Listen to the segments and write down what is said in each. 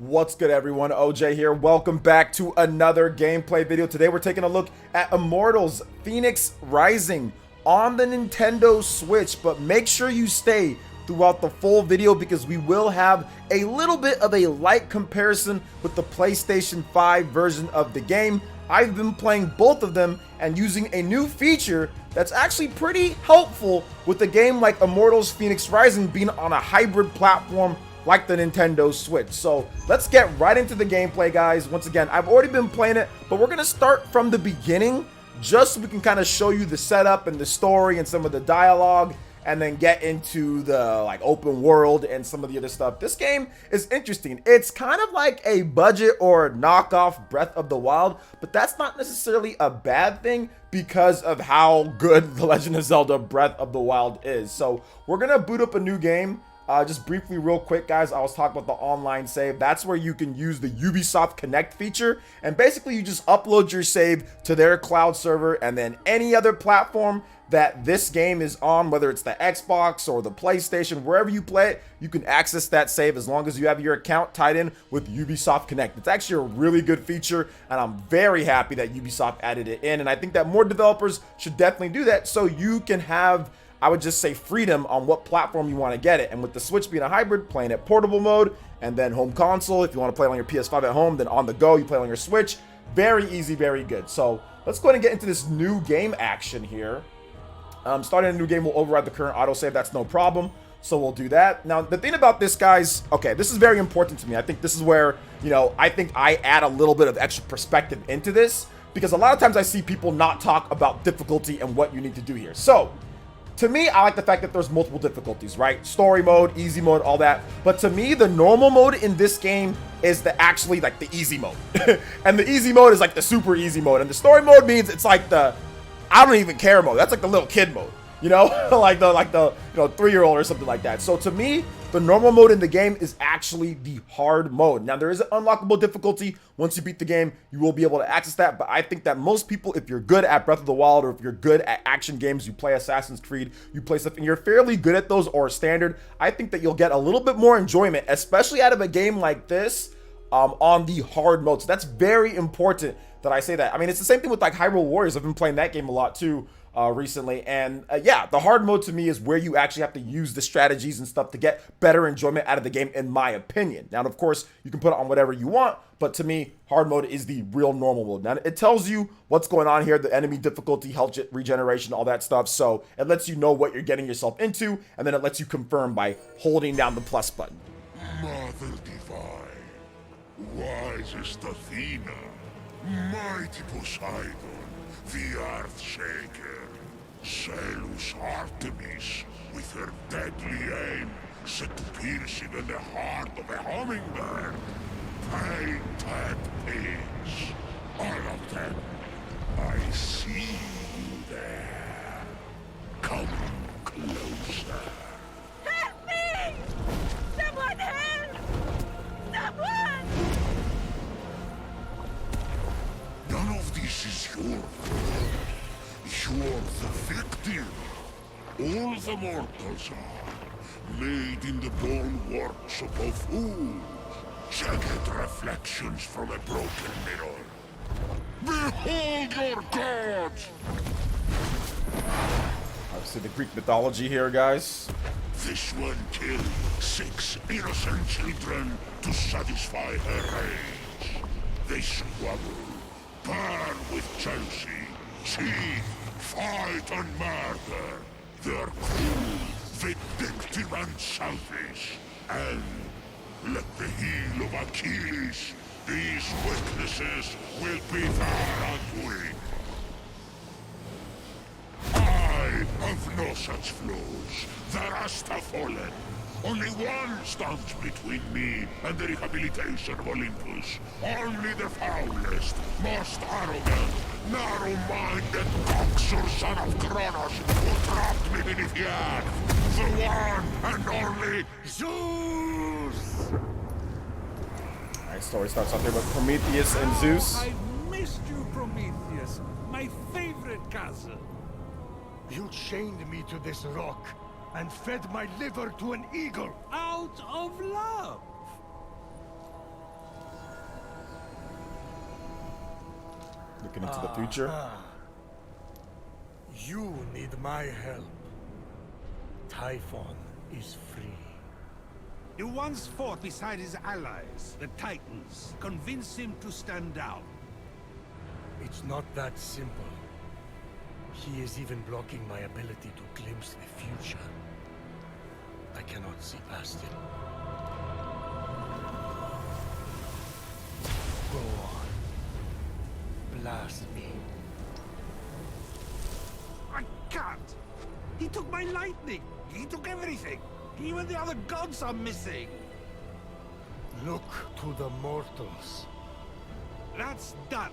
What's good, everyone? OJ here. Welcome back to another gameplay video. Today we're taking a look at Immortals Fenyx Rising on the Nintendo Switch, but make sure you stay throughout the full video because we will have a little bit of a light comparison with the PlayStation 5 version of the game. I've been playing both of them and using a new feature that's actually pretty helpful with a game like Immortals Fenyx Rising being on a hybrid platform like the Nintendo Switch. So let's get right into the gameplay, guys. Once again, I've already been playing it, but we're gonna start from the beginning just so we can kind of show you the setup and the story and some of the dialogue, and then get into the open world and some of the other stuff. This game is interesting. It's kind of like a budget or knockoff Breath of the Wild, but that's not necessarily a bad thing because of how good The Legend of Zelda Breath of the Wild is. So we're gonna boot up a new game. Just briefly, real quick, guys, I was talking about the online save. That's where you can use the Ubisoft Connect feature, and basically you just upload your save to their cloud server, and then any other platform that this game is on, whether it's the Xbox or the PlayStation, wherever you play it, you can access that save as long as you have your account tied in with Ubisoft Connect. It's actually a really good feature, and I'm very happy that Ubisoft added it in, and I think that more developers should definitely do that so you can have, I would just say, freedom on what platform you want to get it. And with the Switch being a hybrid, playing at portable mode, and then home console, if you want to play it on your PS5 at home, then on the go, you play it on your Switch. Very easy, very good. So let's go ahead and get into this new game action here. Starting a new game will override the current autosave. That's no problem. So we'll do that. Now, the thing about this, guys, okay, this is very important to me. I think this is where, I think I add a little bit of extra perspective into this, because a lot of times I see people not talk about difficulty and what you need to do here. So to me, I like the fact that there's multiple difficulties, right? Story mode, easy mode, all that. But to me, the normal mode in this game is actually the easy mode. And the easy mode is the super easy mode. And the story mode means it's the I don't even care mode. That's the little kid mode, like the 3-year-old or something like that. So to me, the normal mode in the game is actually the hard mode. Now, there is an unlockable difficulty. Once you beat the game, you will be able to access that. But I think that most people, if you're good at Breath of the Wild, or if you're good at action games, you play Assassin's Creed, you play stuff, and you're fairly good at those or standard, I think that you'll get a little bit more enjoyment, especially out of a game like this, on the hard mode. So that's very important that I say that. I mean, it's the same thing with Hyrule Warriors. I've been playing that game a lot too recently, and yeah, the hard mode to me is where you actually have to use the strategies and stuff to get better enjoyment out of the game, in my opinion. Now, of course, you can put it on whatever you want, but to me, hard mode is the real normal mode. Now, it tells you what's going on here, the enemy difficulty, health regeneration, all that stuff, so it lets you know what you're getting yourself into, and then it lets you confirm by holding down the plus button. Mother Divine, wisest Athena, mighty Poseidon, the Earth Shaker, Zeus Artemis, with her deadly aim set to pierce even the heart of a hummingbird. Painted pigs, all of them. I see you there. Come closer. Help me! Someone help! Someone! None of this is your fault. You're the victim. All the mortals are, made in the bone workshop of fools. Jagged reflections from a broken mirror. Behold your gods! Obviously, the Greek mythology here, guys. This one killed 6 innocent children to satisfy her rage. They squabble, burn with jealousy, cheat, fight and murder. They're cruel, vindictive and selfish. And let the heel of Achilles, these weaknesses will be their undoing. I have no such flaws. The rest have fallen. Only one stands between me and the rehabilitation of Olympus. Only the foulest, most arrogant, narrow-minded cocksure son of Kronos who trapped me beneath the earth. The one and only Zeus! Alright, story starts off here with Prometheus and Zeus. I missed you, Prometheus, my favorite cousin. You chained me to this rock and fed my liver to an eagle. Out of love. Looking into the future. You need my help. Typhon is free. You once fought beside his allies, the Titans. Convince him to stand down. It's not that simple. He is even blocking my ability to glimpse the future. I cannot see past him. Go on. Blast me. I can't! He took my lightning! He took everything! Even the other gods are missing! Look to the mortals. That's done!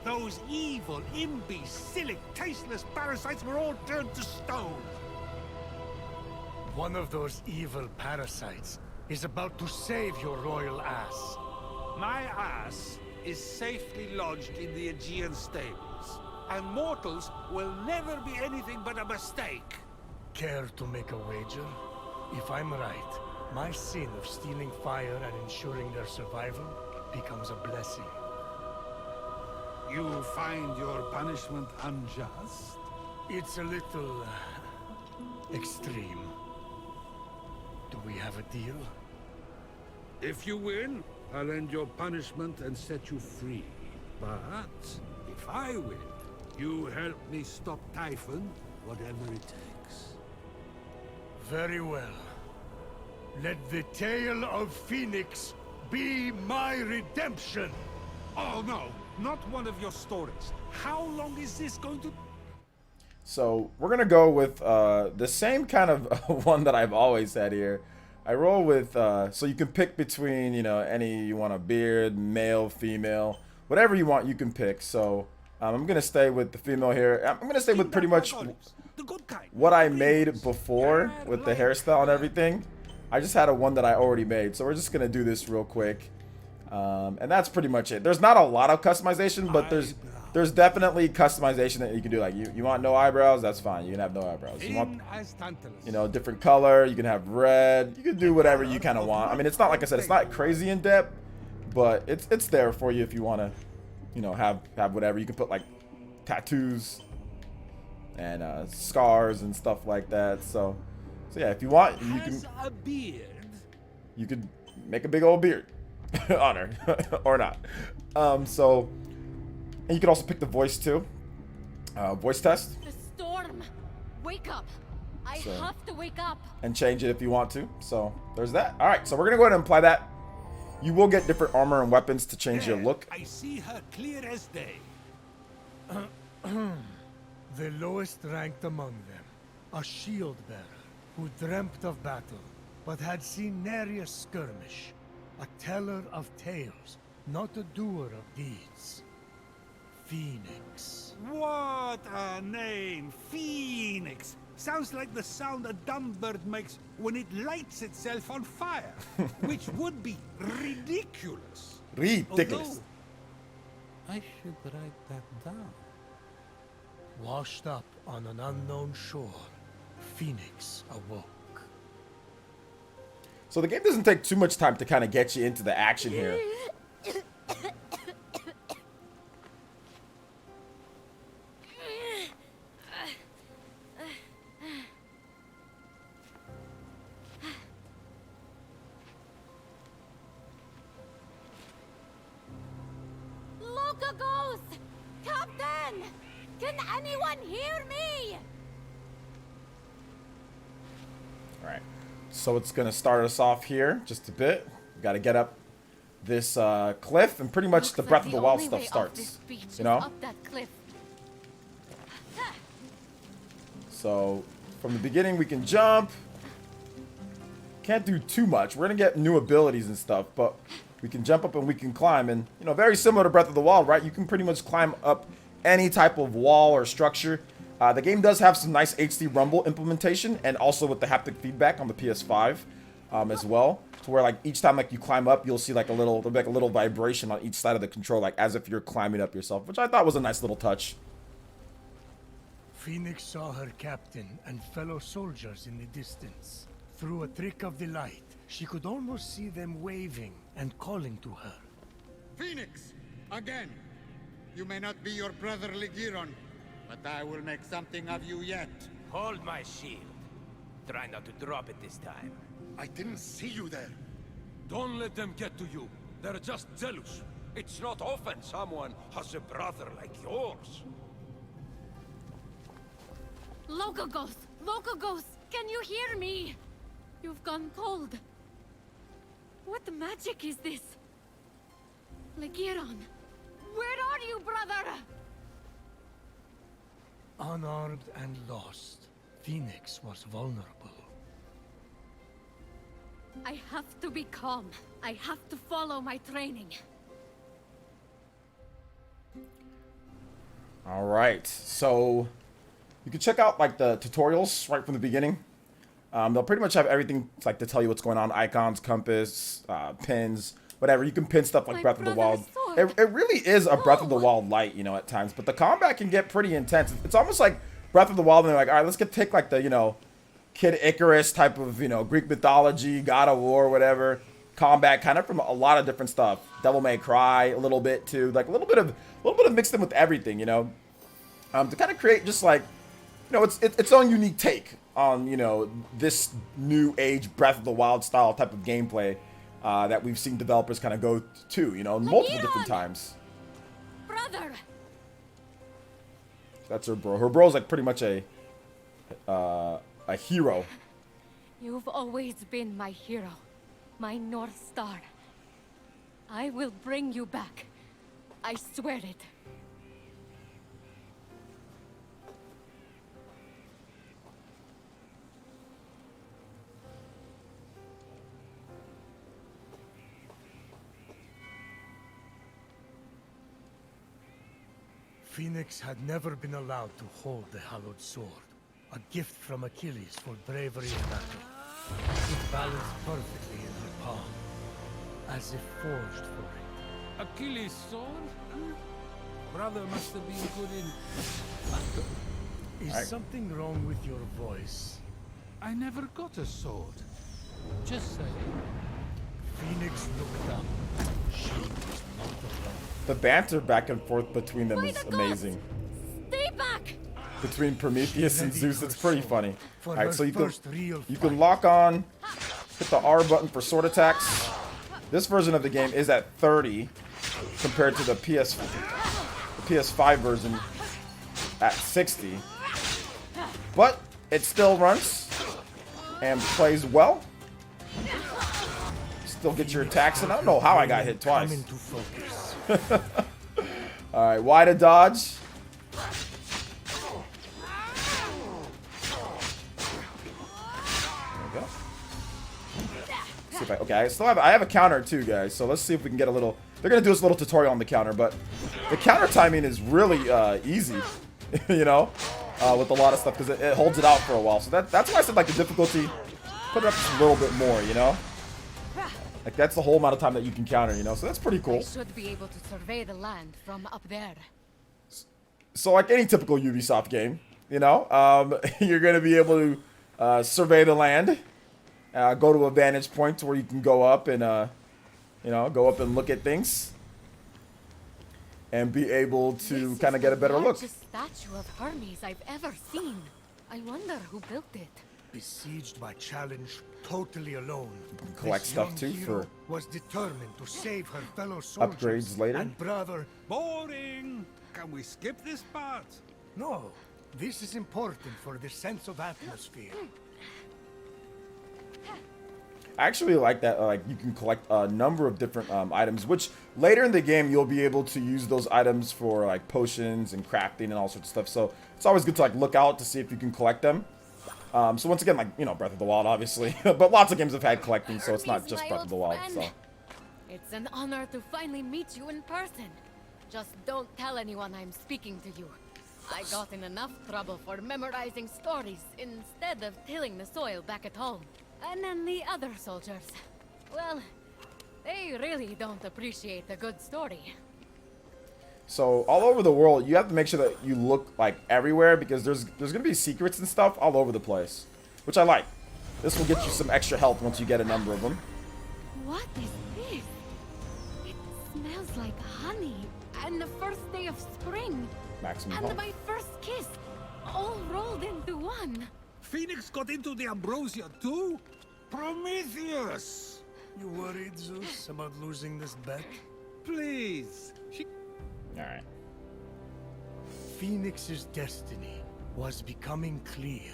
Those evil, imbecilic, tasteless parasites were all turned to stone! One of those evil parasites is about to save your royal ass. My ass is safely lodged in the Aegean stables, and mortals will never be anything but a mistake. Care to make a wager? If I'm right, my sin of stealing fire and ensuring their survival becomes a blessing. You find your punishment unjust? It's a little extreme. Do we have a deal? If you win, I'll end your punishment and set you free. But if I win, you help me stop Typhon, whatever it takes. Very well. Let the tale of Phoenix be my redemption! Oh no, not one of your stories. How long is this going to... So we're gonna go with the same kind of one that I've always had here. I roll with so you can pick between, you know, any you want, a beard, male, female, whatever you want you can pick. So I'm gonna stay with the female here. I'm gonna stay with pretty much what I made before with the hairstyle and everything. I just had one that I already made, so we're just gonna do this real quick, and that's pretty much it. There's not a lot of customization, but there's definitely customization that you can do. Like you want no eyebrows, that's fine. You can have no eyebrows. You want, you know, different color. You can have red. You can do whatever you kind of want. I mean, it's not, like I said, it's not crazy in depth, but it's there for you if you want to, you know, have whatever. You can put like tattoos and scars and stuff like that. So yeah, if you want, you can. A beard. You could make a big old beard on her or not. So. And you can also pick the voice too. Voice test. The storm! Wake up! I have to wake up! And change it if you want to. So there's that. Alright, so we're gonna go ahead and apply that. You will get different armor and weapons to change your look. I see her clear as day. The lowest ranked among them, a shield bearer who dreamt of battle, but had seen nary a skirmish. A teller of tales, not a doer of deeds. Phoenix. What a name! Phoenix! Sounds like the sound a dumb bird makes when it lights itself on fire. Which would be ridiculous. Ridiculous. Although, I should write that down. Washed up on an unknown shore, Phoenix awoke. So the game doesn't take too much time to kind of get you into the action here. Captain! Can anyone hear me? Alright, so it's going to start us off here just a bit. We got to get up this cliff, and pretty much the Breath of the Wild stuff starts. You know? Up that cliff. So from the beginning we can jump. Can't do too much. We're going to get new abilities and stuff, but we can jump up and we can climb. And, you know, very similar to Breath of the Wild, right? You can pretty much climb up any type of wall or structure. The game does have some nice HD rumble implementation, and also with the haptic feedback on the PS5 as well, to where like each time like you climb up, you'll see like a little vibration on each side of the control, like as if you're climbing up yourself, which I thought was a nice little touch. Phoenix saw her captain and fellow soldiers in the distance. Through a trick of the light, she could almost see them waving and calling to her. Phoenix! Again! You may not be your brother Legiron, but I will make something of you yet. Hold my shield. Try not to drop it this time. I didn't see you there. Don't let them get to you. They're just jealous. It's not often someone has a brother like yours. Locogos! Locogos! Can you hear me? You've gone cold. What magic is this? Legiron, where are you, brother? Unarmed and lost, Phoenix was vulnerable. I have to be calm. I have to follow my training. All right, so you can check out like the tutorials right from the beginning. They'll pretty much have everything like to tell you what's going on: icons, compass, pins, whatever. You can pin stuff like My Breath of the Wild. brother's It really is a Breath of the Wild light, you know, at times. But the combat can get pretty intense. It's almost like Breath of the Wild, and they're like, all right, let's take like the, you know, Kid Icarus type of, you know, Greek mythology, God of War, whatever. Combat kind of from a lot of different stuff. Devil May Cry a little bit too, like a little bit of mixed in with everything, you know, to kind of create just like, you know, its own unique take on, you know, this new age Breath of the Wild style type of gameplay that we've seen developers kind of go to, you know, multiple different times. Brother! That's her bro. Her bro's like pretty much a hero. You've always been my hero. My North Star. I will bring you back. I swear it. Phoenix had never been allowed to hold the hallowed sword, a gift from Achilles for bravery in battle. It balanced perfectly in her palm, as if forged for it. Achilles' sword? Huh? Brother must have been good in... Is something wrong with your voice? I never got a sword. Just saying. Phoenix looked up. She was not alone. The banter back and forth between them is amazing. Stay back! Between Prometheus and Zeus, it's pretty funny. For Alright, her so you first real can fight. lock on, hit the R button for sword attacks. This version of the game is at 30 compared to the PS5 version at 60. But it still runs and plays well. Still get your attacks in. I don't know how I got hit twice. Come into focus. Alright, why to dodge? See if okay, I have a counter too, guys. So let's see if we can get a little. They're gonna do us a little tutorial on the counter, but the counter timing is really easy, you know, with a lot of stuff because it holds it out for a while. So that's why I said like the difficulty, put it up just a little bit more, you know. Like that's the whole amount of time that you can counter, you know. So that's pretty I cool. should be able to survey the land from up there. So like any typical Ubisoft game, you know, you're gonna be able to survey the land. Go to a vantage point where you can go up and, you know, go up and look at things. And be able to kind of get a better look. This is the largest statue of Hermes I've ever seen. I wonder who built it. Besieged by challenge, totally alone. Collect this stuff young too hero for was determined to save her fellow soldiers. upgrades later. And brother, Boring! Can we skip this part? no, this is important for the sense of atmosphere. I actually like that, like you can collect a number of different items, which later in the game you'll be able to use those items for like potions and crafting and all sorts of stuff. So it's always good to like look out to see if you can collect them. So once again, like, you know, Breath of the Wild, obviously, but lots of games have had collecting, so it's not just Breath of the Wild. So It's an honor to finally meet you in person. Just don't tell anyone I'm speaking to you. I got in enough trouble for memorizing stories instead of tilling the soil back at home. And then the other soldiers, well, they really don't appreciate a good story. So all over the world, you have to make sure that you look like everywhere because there's gonna be secrets and stuff all over the place, which I like. This will get you some extra health once you get a number of them. What is this? It smells like honey, and the first day of spring, Maximum and health. my first kiss, all rolled into one. Phoenix got into the ambrosia too? Prometheus! You worried, Zeus, about losing this bet? Please. Alright. Phoenix's destiny was becoming clear.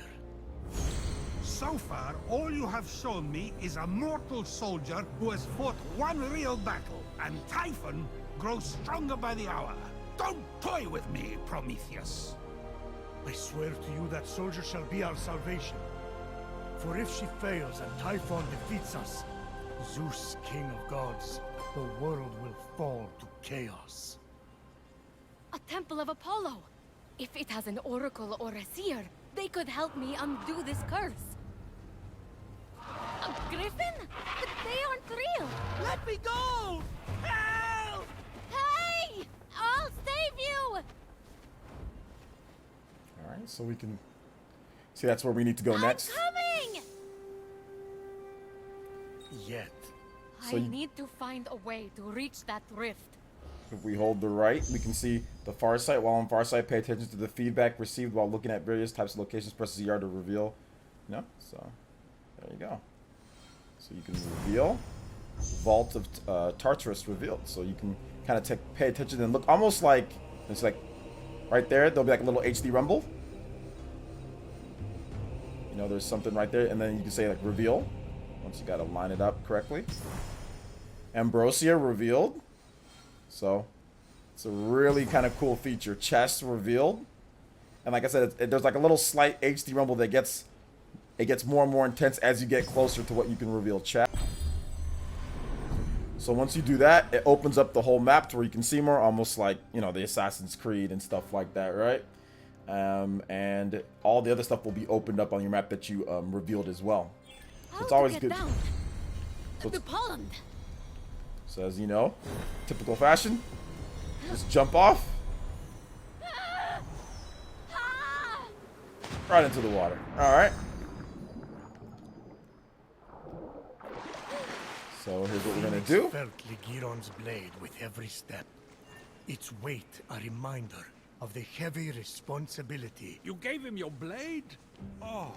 So far, all you have shown me is a mortal soldier who has fought one real battle, and Typhon grows stronger by the hour. Don't toy with me, Prometheus. I swear to you that soldier shall be our salvation. For if she fails and Typhon defeats us, Zeus, king of gods, the world will fall to chaos. A temple of Apollo. If it has an oracle or a seer, they could help me undo this curse. A griffin? They aren't real. Let me go! Help! Hey! I'll save you! Alright, so we can... See, that's where we need to go next. I'm coming! Yet, So I you- need to find a way to reach that rift. If we hold the right, we can see the far sight. While on far sight, pay attention to the feedback received while looking at various types of locations. Press ZR to reveal. No? So, there you go. So you can reveal. Vault of Tartarus revealed. So you can kind of pay attention and look almost like, it's like, right there, there'll be like a little HD rumble. You know, there's something right there. And then you can say like reveal. Once you got to line it up correctly. Ambrosia revealed. So, it's a really kind of cool feature. Chest revealed. And like I said, there's like a little slight HD rumble that gets more and more intense as you get closer to what you can reveal. Chest. So once you do that, it opens up the whole map to where you can see more, almost like, you know, the Assassin's Creed and stuff like that, right? And all the other stuff will be opened up on your map that you revealed as well. So it's always good. Down So to Poland. So as you know, typical fashion, just jump off right into the water. All right. So here's what we're gonna Phoenix do. felt Ligiron's blade with every step. Its weight a reminder of the heavy responsibility. You gave him your blade? Oh,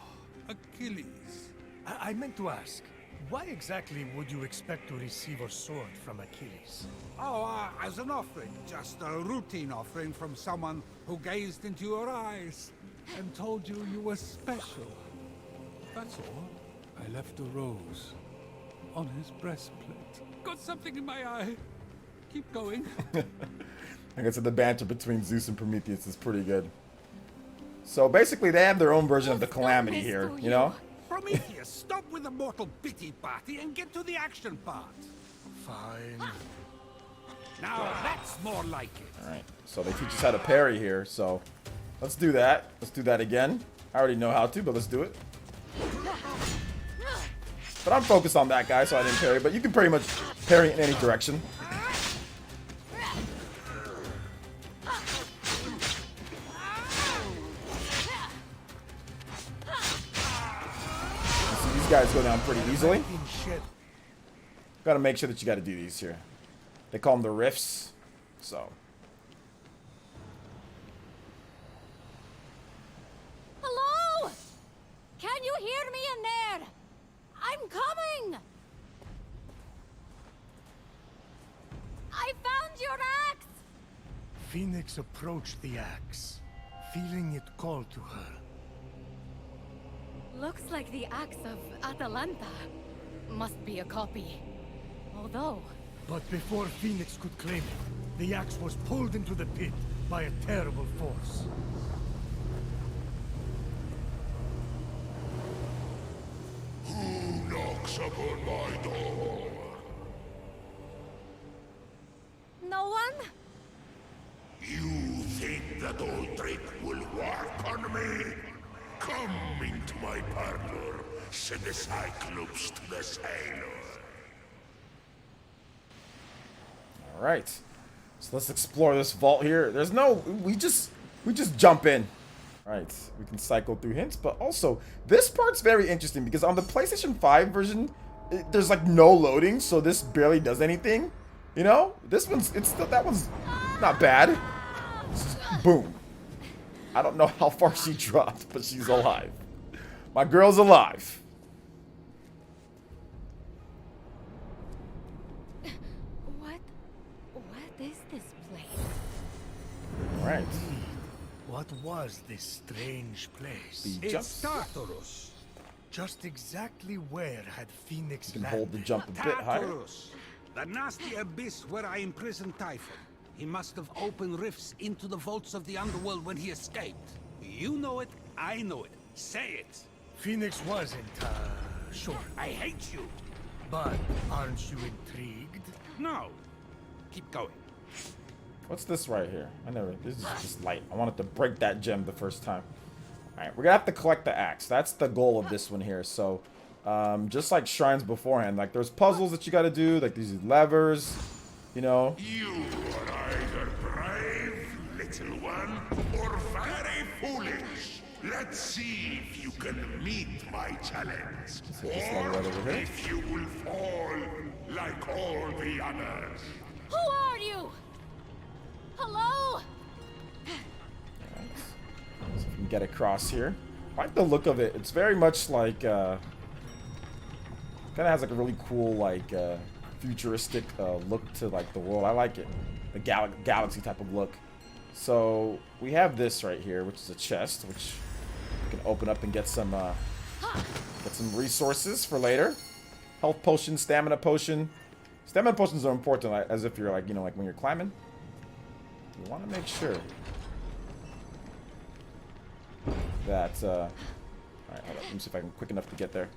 Achilles. I meant to ask, why exactly would you expect to receive a sword from Achilles? Oh, as an offering. Just a routine offering from someone who gazed into your eyes and told you you were special. That's all. I left a rose on his breastplate. Got something in my eye. Keep going. Like I said, the banter between Zeus and Prometheus is pretty good. So basically, they have their own version of the calamity here, you know? Prometheus, stop with the mortal pity party and get to the action part. Fine. Now that's more like it. All right. So they teach us how to parry here. So let's do that. Let's do that again. I already know how to, but let's do it. But I'm focused on that guy, so I didn't parry. But you can pretty much parry in any direction. Guys go down pretty easily. Got to make sure that you got to do these here. They call them the rifts. So. Hello? Can you hear me in there? I'm coming. I found your axe. Phoenix approached the axe, feeling it call to her. Looks like the axe of Atalanta. Must be a copy. Although... But before Phoenix could claim it, the axe was pulled into the pit by a terrible force. Who knocks upon my door? No one? You think that old trick will work on me? Come into my parlor, said the Cyclops to the sailor. All right. So let's explore this vault here. There's no... We just jump in. All right. We can cycle through hints, but also this part's very interesting because on the PlayStation 5 version, there's like no loading, so this barely does anything. You know, this one's, it's still, that one's not bad. Boom. I don't know how far she dropped, but she's alive. My girl's alive. What is this place? All right. What was this strange place? The It's jumps. Tartarus. Just exactly where had Phoenix You can landed? hold the jump a bit higher. Tartarus. The nasty abyss where I imprisoned Typhon. He must have opened rifts into the vaults of the underworld when he escaped. You know it, I know it. Say it. Phoenix wasn't, sure. I hate you. But aren't you intrigued? No. Keep going. What's this right here? This is just light. I wanted to break that gem the first time. Alright, we're gonna have to collect the axe. That's the goal of this one here. So, just like shrines beforehand, like there's puzzles that you gotta do, like these levers, you know. You are either brave, little one, or very foolish. Let's see if you can meet my challenge. hit this lever right over here. If you will fall like all the others. Who are you? Hello? Alright. So if we can get across here. I like the look of it. It's very much like, kind of has like a really cool, like, futuristic look to like the world. I like it. The galaxy type of look. So we have this right here, which is a chest, which we can open up and get some resources for later. Health potion, stamina potion. Stamina potions are important, like, as if you're like, you know, like when you're climbing. You want to make sure that, alright, hold up. Let me see if I can quick enough to get there.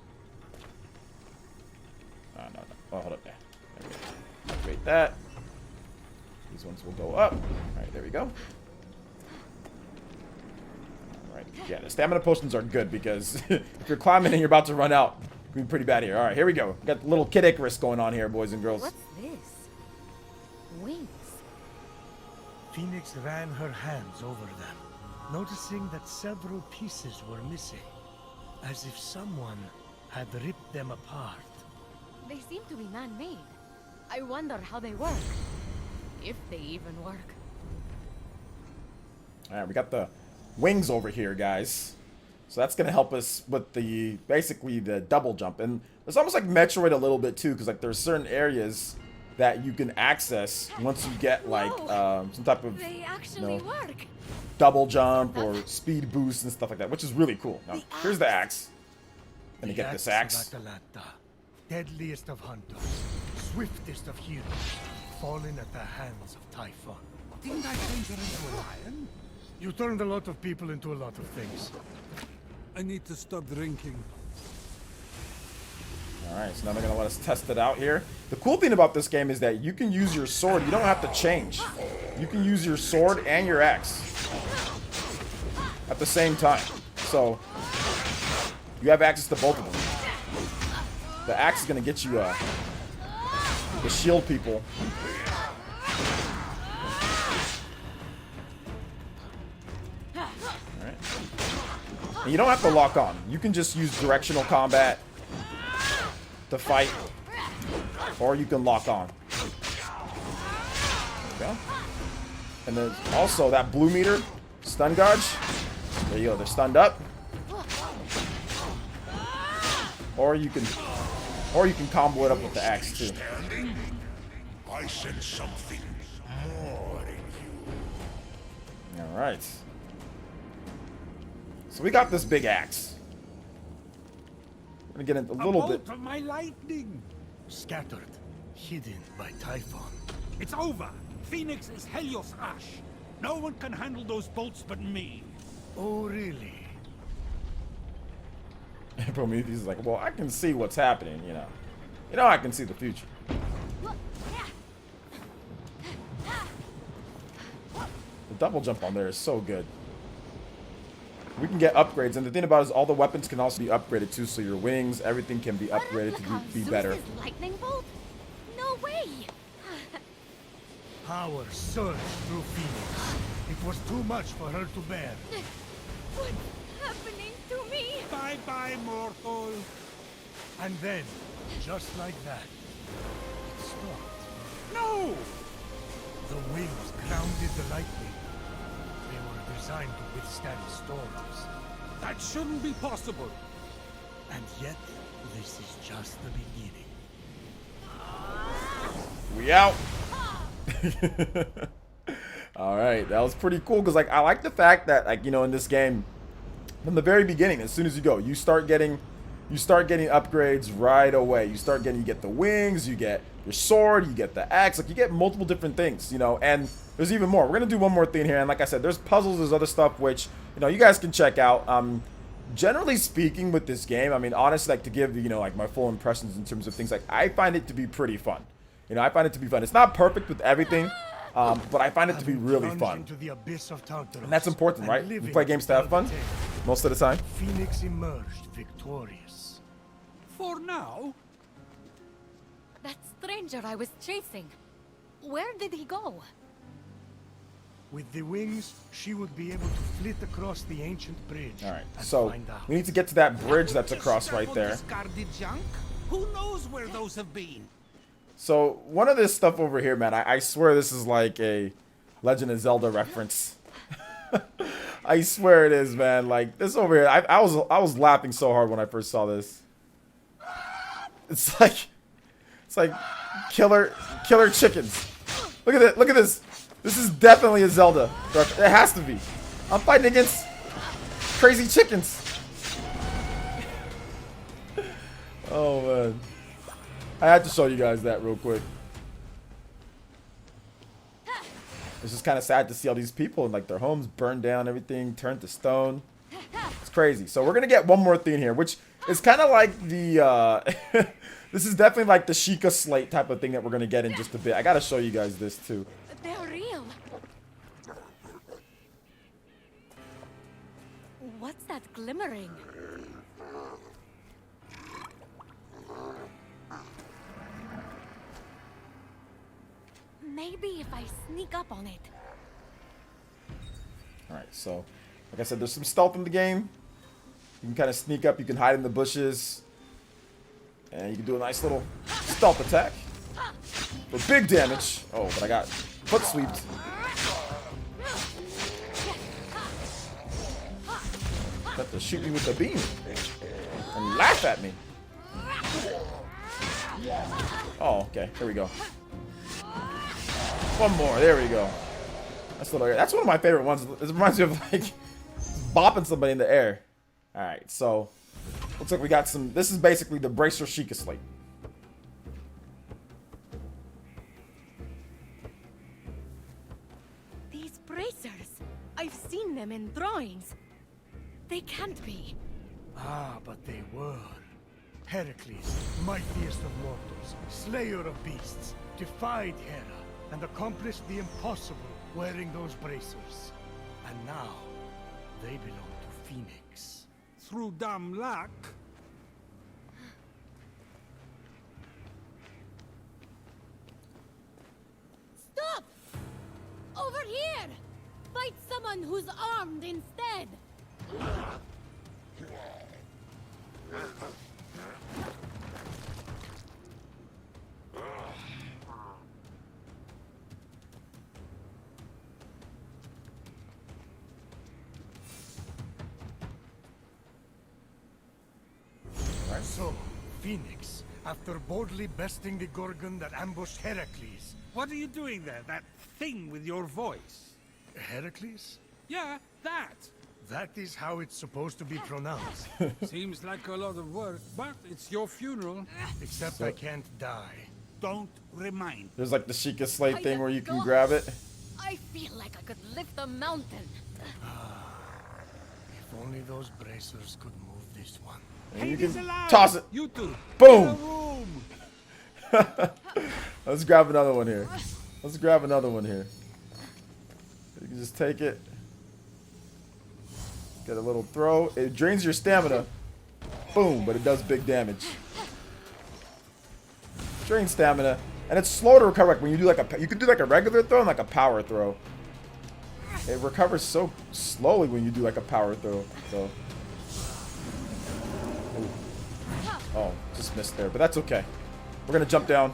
No. Oh, hold up there. There we go. Activate that. These ones will go up. Alright, there we go. Alright, yeah, the stamina potions are good because if you're climbing and you're about to run out, it can be pretty bad here. Alright, here we go. We got the little Kid Icarus going on here, boys and girls. What's this? Wings. Phoenix ran her hands over them, noticing that several pieces were missing, as if someone had ripped them apart. They seem to be man-made. I wonder how they work. If they even work. Alright, we got the wings over here, guys. So that's going to help us with the, basically the double jump. And it's almost like Metroid a little bit too, because like there's certain areas that you can access once you get like some type of, They actually work. double jump or speed boost and stuff like that, which is really cool. Now, here's the axe. Gonna get this axe. Of Atalanta, deadliest of hunters, swiftest of heroes, fallen at the hands of Typhon. Didn't I change her into a lion? You turned a lot of people into a lot of things. I need to stop drinking. Alright, so now they're gonna let us test it out here. The cool thing about this game is that you can use your sword. You don't have to change. You can use your sword and your axe at the same time. So you have access to both of them. The axe is gonna get you the shield people. Alright. And you don't have to lock on. You can just use directional combat to fight, or you can lock on. There you go. And then also that blue meter, stun gauge. There you go, they're stunned up. Or you can combo it up with the axe too. Standing, I sense something more in you. Alright. So we got this big axe. We're gonna get into a little bit. Of my lightning. Scattered, hidden by Typhon. It's over. Phoenix is Helios Ash. No one can handle those bolts but me. Oh, really? Prometheus is like, well, I can see what's happening, you know. You know I can see the future. The double jump on there is so good. We can get upgrades, and the thing about it is all the weapons can also be upgraded too, so your wings, everything can be upgraded to be better. Lightning bolt? No way! Power surged through Phoenix. It was too much for her to bear. What's happening to me? Bye-bye, mortal. And then, just like that, it stopped. No! The wings grounded the lightning. They were designed to withstand storms. That shouldn't be possible. And yet, this is just the beginning. We out. All right, that was pretty cool because like I like the fact that like in this game from the very beginning, as soon as you go, you start getting upgrades right away. You get the wings, you get your sword, you get the axe, like you get multiple different things, and there's even more. We're gonna do one more thing here, and like I said, there's puzzles, there's other stuff which you guys can check out. Generally speaking with this game, I mean honestly, like to give like my full impressions in terms of things, like I find it to be pretty fun. I find it to be fun. It's not perfect with everything, but I find it to be really fun. And that's important, right? We play games to have fun most of the time. Phoenix emerged victorious. For now? That stranger I was chasing. Where did he go? With the wings, she would be able to flit across the ancient bridge. All right, and so find out. we need to get to that bridge that's across right there. Discarded junk? Who knows where those have been? So one of this stuff over here, man, I swear this is like a Legend of Zelda reference. I swear it is, man. Like this over here, I was laughing so hard when I first saw this. It's like killer chickens. Look at it. Look at this. This is definitely a Zelda reference. It has to be. I'm fighting against crazy chickens. Oh man. I had to show you guys that real quick. It's just kind of sad to see all these people and like their homes burned down, everything turned to stone. It's crazy. So we're gonna get one more thing here, which is kind of like the this is definitely like the Sheikah Slate type of thing that we're gonna get in just a bit. I gotta show you guys this too. They're real. What's that glimmering? Maybe if I sneak up on it. Alright, so like I said, there's some stealth in the game. You can kind of sneak up, you can hide in the bushes. And you can do a nice little stealth attack. For big damage. Oh, but I got foot sweeped. Got to shoot me with the beam. And laugh at me. Oh, okay. Here we go. One more. There we go. That's one of my favorite ones. It reminds me of like bopping somebody in the air. Alright, so looks like we got some. This is basically the Bracer Sheikah Slate. These bracers. I've seen them in drawings. They can't be. Ah, but they were. Heracles, mightiest of mortals, slayer of beasts, defied Hera and accomplished the impossible wearing those bracers. And now, they belong to Phoenix. Through dumb luck? Stop! Over here! Fight someone who's armed instead! So, Phoenix, after boldly besting the Gorgon that ambushed Heracles. What are you doing there? That thing with your voice? Heracles? Yeah, that. That is how it's supposed to be pronounced. Seems like a lot of work, but it's your funeral. Except I can't die. Don't remind. There's like the Sheikah Slate thing where you can grab it. I feel like I could lift a mountain. If only those bracers could move this one. And you can Allowed. toss it. You two. Boom. Room. Let's grab another one here. Let's grab another one here. You can just take it. Get a little throw. It drains your stamina. Boom, but it does big damage. Drains stamina. And it's slow to recover. When you do like you can do like a regular throw and like a power throw. It recovers so slowly when you do like a power throw. So. Ooh. Oh, just missed there, but that's okay. We're gonna jump down.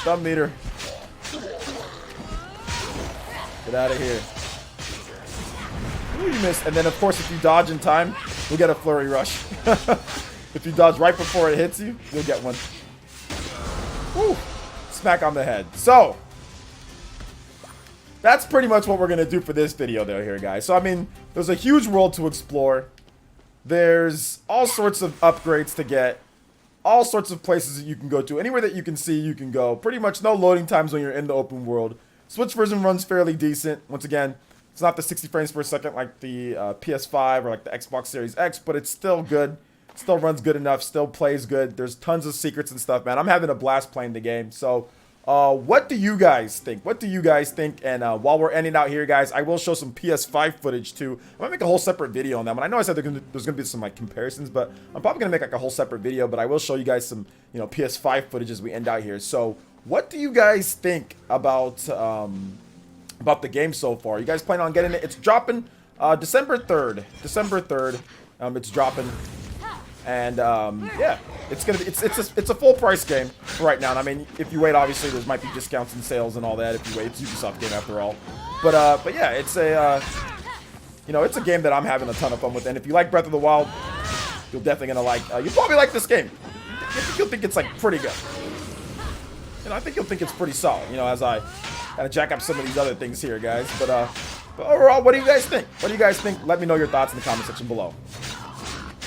Stun meter. Get out of here. Ooh, you missed. And then, of course, if you dodge in time, you'll get a flurry rush. If you dodge right before it hits you, you'll get one. Woo. Smack on the head. So, that's pretty much what we're going to do for this video there here, guys. So, I mean, there's a huge world to explore. There's all sorts of upgrades to get. All sorts of places that you can go to. Anywhere that you can see, you can go. Pretty much no loading times when you're in the open world. Switch version runs fairly decent. Once again, it's not the 60 frames per second like the PS5 or like the Xbox Series X, but it's still good. Still runs good enough. Still plays good. There's tons of secrets and stuff, man. I'm having a blast playing the game. So, what do you guys think? What do you guys think? And while we're ending out here, guys, I will show some PS5 footage too. I'm gonna make a whole separate video on that one. I know I said there's gonna be some like comparisons, but I'm probably gonna make like a whole separate video. But I will show you guys some, you know, PS5 footage as we end out here. So, what do you guys think about the game so far? You guys plan on getting it? It's dropping December 3rd. December 3rd. It's dropping. And yeah, it's a full price game right now. And I mean, if you wait, obviously there might be discounts and sales and all that. If you wait, it's a Ubisoft game after all. But yeah, it's a you know, it's a game that I'm having a ton of fun with. And if you like Breath of the Wild, you're definitely gonna like. You'll probably like this game. You'll think it's like pretty good. You know, I think you'll think it's pretty solid. You know, as I kind of jack up some of these other things here, guys. But overall, what do you guys think? What do you guys think? Let me know your thoughts in the comment section below.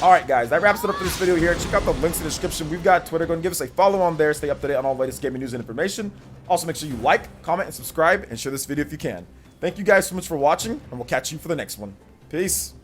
Alright guys, that wraps it up for this video here. Check out the links in the description. We've got Twitter. Go and give us a follow on there. Stay up to date on all the latest gaming news and information. Also, make sure you like, comment, and subscribe, and share this video if you can. Thank you guys so much for watching, and we'll catch you for the next one. Peace.